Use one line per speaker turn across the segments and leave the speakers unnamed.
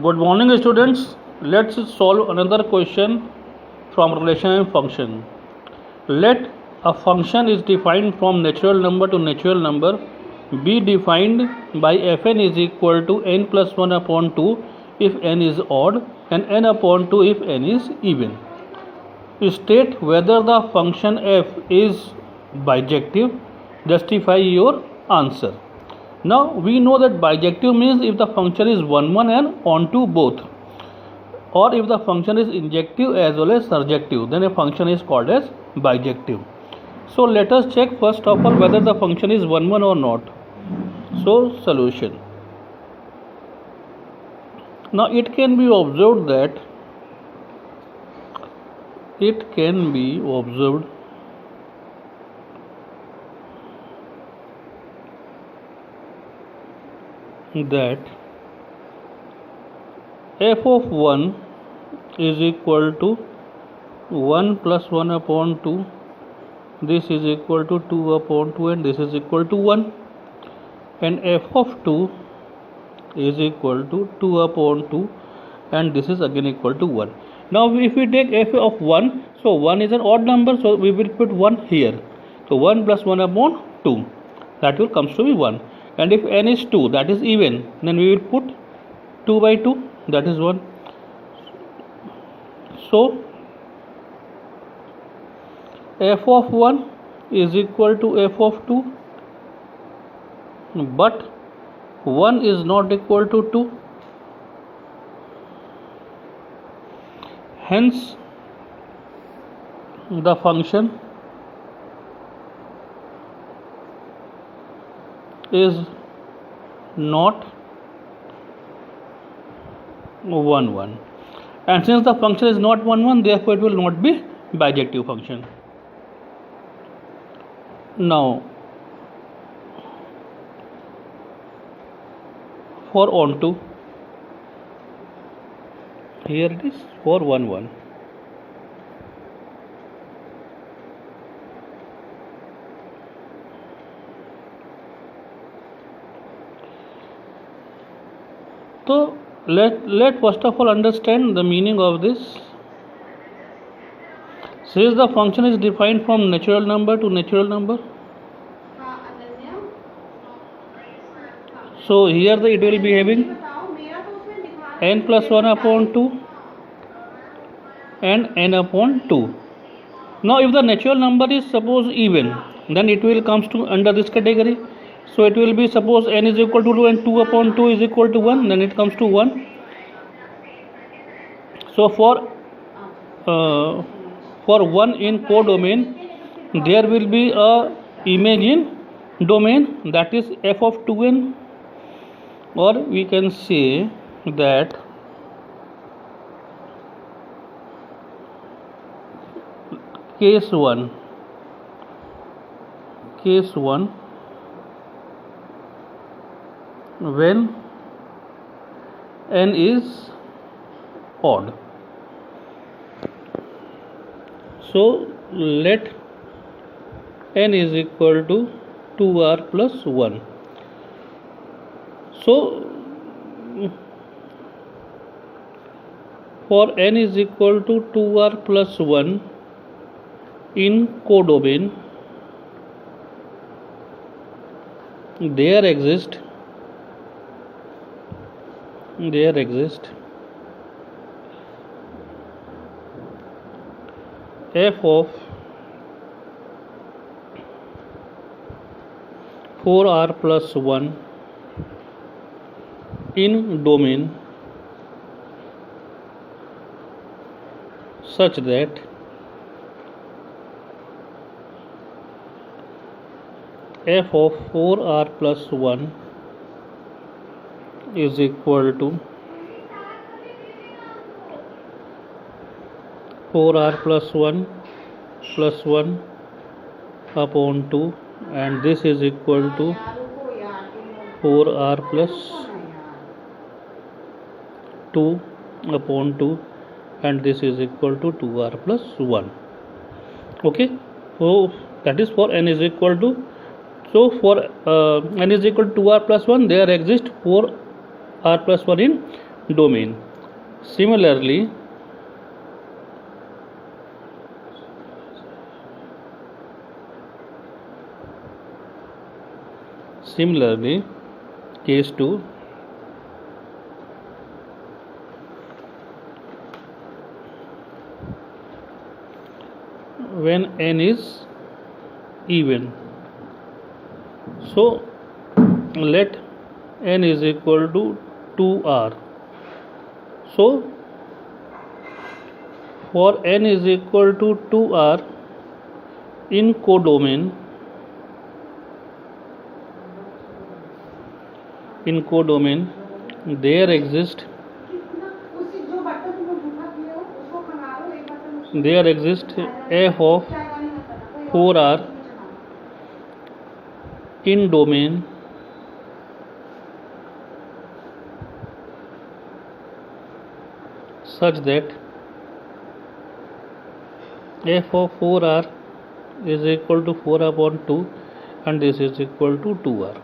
Good morning, students. Let's solve another question from relation and function. Let a function is defined from natural number to natural number be defined by fn is equal to n plus 1 upon 2 if n is odd and n upon 2 if n is even. State whether the function f is bijective. Justify your answer. Now we know that bijective means if the function is 1 1 and onto both, or if the function is injective as well as surjective, then a function is called as bijective. So let us check first of all whether the function is 1 1 or not. So solution. Now it can be observed that f of 1 is equal to 1 plus 1 upon 2, this is equal to 2 upon 2 and this is equal to 1, and f of 2 is equal to 2 upon 2 and this is again equal to 1. Now if we take f of 1, so 1 is an odd number, so we will put 1 here. So 1 plus 1 upon 2, that will comes to be 1. And if n is 2, that is even, then we will put 2 by 2, that is 1. So f of 1 is equal to f of 2, but 1 is not equal to 2. Hence the function is not 1 1, and since the function is not 1 1, therefore it will not be bijective function. Now for onto, here it is for 1 1. So let first of all understand the meaning of this. Since the function is defined from natural number to natural number, so here it will be having n plus 1 upon 2 and n upon 2. Now if the natural number is suppose even, then it will comes to under this category. So it will be suppose n is equal to 2 and 2 upon 2 is equal to 1, then it comes to 1. So for 1 in codomain, there will be a image in domain, that is f of 2n, or we can say that case 1 when n is odd. So let n is equal to 2r plus 1. So for n is equal to 2r plus 1 in codomain, there exist f of 4r plus 1 in domain such that f of 4r plus 1 is equal to 4r plus 1 upon 2, and this is equal to 4r plus 2 upon 2, and this is equal to 2r plus 1. Okay, so that is for n is equal to, so for n is equal to 2r plus 1, there exists 4r plus 1 in domain. Similarly, case 2, when n is even. So let n is equal to 2r. So for n is equal to 2r in codomain, there exists f of 4r in domain such that f of 4r is equal to 4 upon 2 and this is equal to 2r.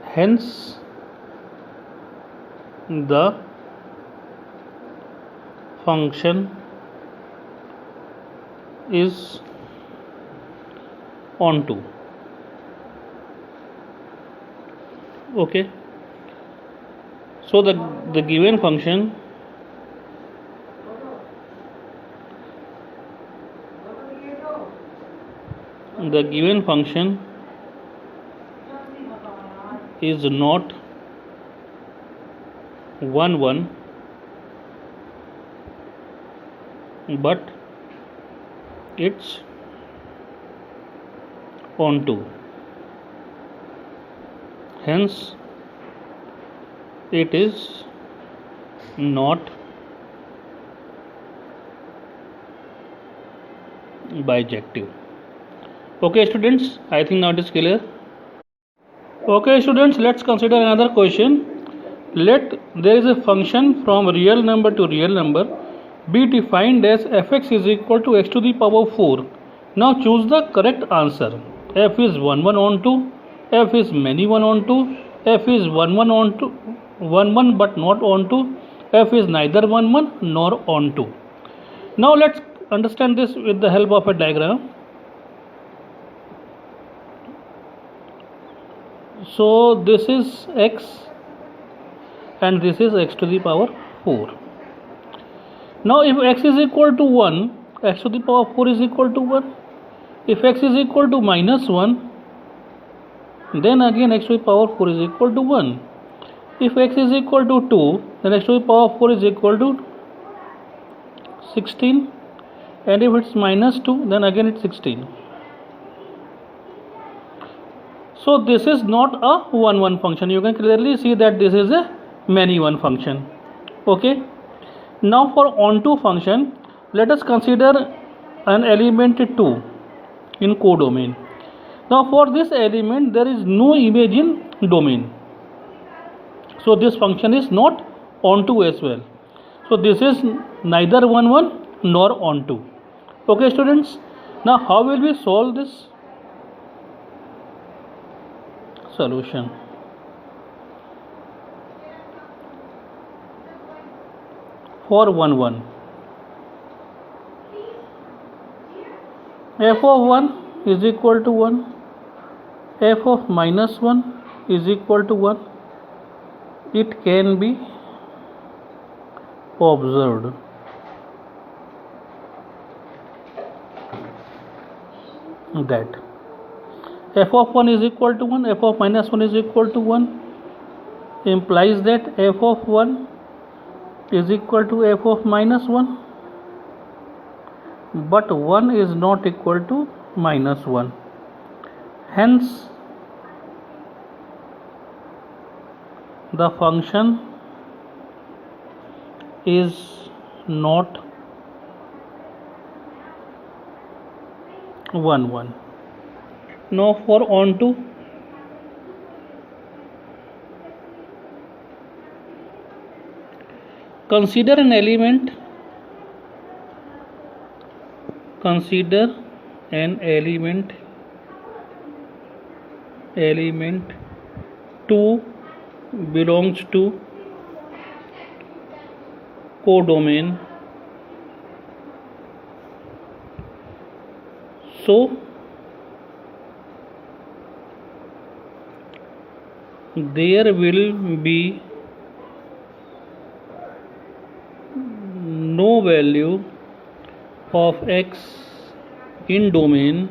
Hence the function is onto. Okay, so the given function is not 1 1 but it's onto. Hence it is not bijective. Okay students, I think now it is clear. Okay students, let's consider another question. Let there is a function from real number to real number be defined as fx is equal to x to the power 4. Now choose the correct answer. F is 1 1 onto, f is many 1 onto, f is 1 1 onto, 1 1 but not onto, f is neither 1 1 nor onto. Now let's understand this with the help of a diagram. So this is x and this is x to the power 4. Now if x is equal to 1, x to the power 4 is equal to 1. If x is equal to minus 1, then again x to the power 4 is equal to 1. If x is equal to 2, then x to the power 4 is equal to 16. And if it's minus 2, then again it's 16. So this is not a 1 1 function. You can clearly see that this is a many 1 function. Okay. Now for onto function, let us consider an element 2 in codomain. Now for this element there is no image in domain. So this function is not onto as well. So this is neither 1 1 nor onto. Okay students. Now how will we solve this? Solution. For 1 1, f of 1 is equal to 1, f of minus 1 is equal to 1. It can be observed that f of 1 is equal to 1, f of minus 1 is equal to 1 implies that f of 1 is equal to f of minus 1, but 1 is not equal to minus 1. Hence the function is not 1 1. Now for onto, consider an element 2 belongs to codomain. So there will be no value of x in domain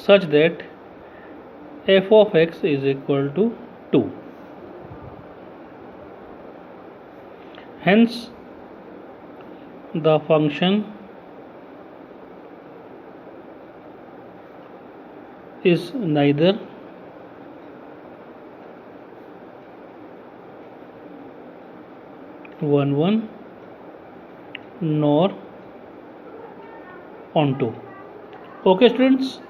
such that f of x is equal to 2. Hence the function is neither one nor onto. Okay students.